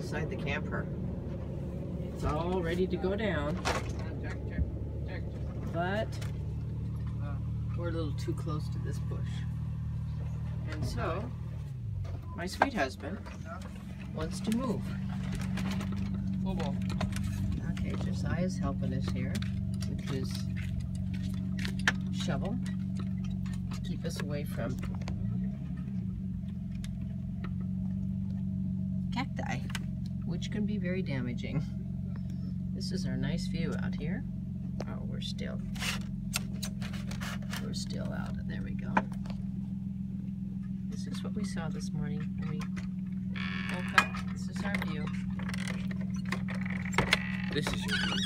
inside the camper. It's all ready to go down, but we're a little too close to this bush. And so, my sweet husband wants to move. Okay, Josiah's helping us here with his shovel to keep us away from cacti, which can be very damaging. This is our nice view out here. Oh, we're still out. There we go. This is what we saw this morning when we woke up. This is our view. This is your view.